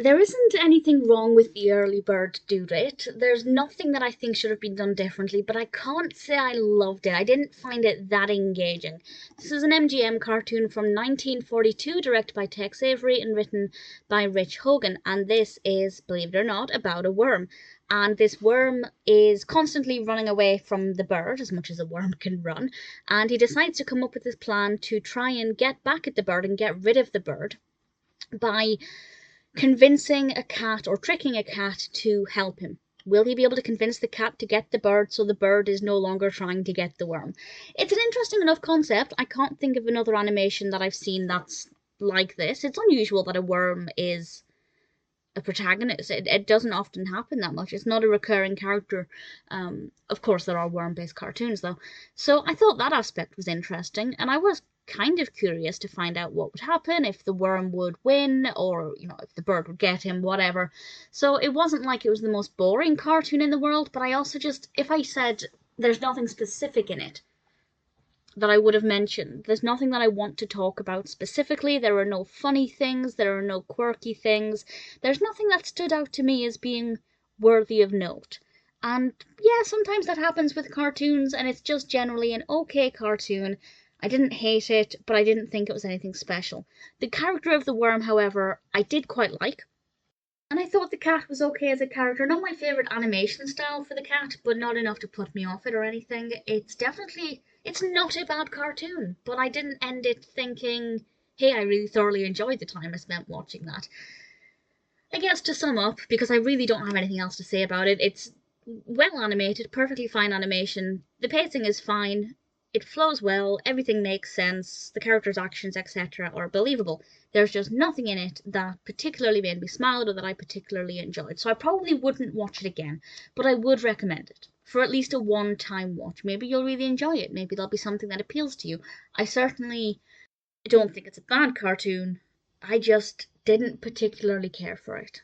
There isn't anything wrong with the early bird due date. There's nothing that I think should have been done differently, but I can't say I loved it. I didn't find it that engaging. This is an MGM cartoon from 1942, directed by Tex Avery and written by Hogan, and this is, believe it or not, about a worm. And this worm is constantly running away from the bird, as much as a worm can run, and he decides to come up with this plan to try and get back at the bird and get rid of the bird by convincing a cat or tricking a cat to help him. Will he be able to convince the cat to get the bird so the bird is no longer trying to get the worm? It's an interesting enough concept. I can't think of another animation that I've seen that's like this. It's unusual that a worm is a protagonist. It doesn't often happen that much. It's not a recurring character. Of course, there are worm-based cartoons, though. So I thought that aspect was interesting, and I was kind of curious to find out what would happen, if the worm would win, or, if the bird would get him, whatever. So it wasn't like it was the most boring cartoon in the world, but I also just, if I said there's nothing specific in it that I would have mentioned. There's nothing that I want to talk about specifically. There are no funny things, there are no quirky things. There's nothing that stood out to me as being worthy of note. And yeah, sometimes that happens with cartoons, and it's just generally an okay cartoon. I didn't hate it, but I didn't think it was anything special. The character of the worm, however, I did quite like. And I thought the cat was okay as a character. Not my favourite animation style for the cat, but not enough to put me off it or anything. It's not a bad cartoon, but I didn't end it thinking, hey, I really thoroughly enjoyed the time I spent watching that. I guess to sum up, because I really don't have anything else to say about it, it's well animated, perfectly fine animation. The pacing is fine. It flows well, everything makes sense, the characters' actions, etc. are believable. There's just nothing in it that particularly made me smile or that I particularly enjoyed. So I probably wouldn't watch it again, but I would recommend it for at least a one-time watch. Maybe you'll really enjoy it. Maybe there'll be something that appeals to you. I certainly don't think it's a bad cartoon. I just didn't particularly care for it.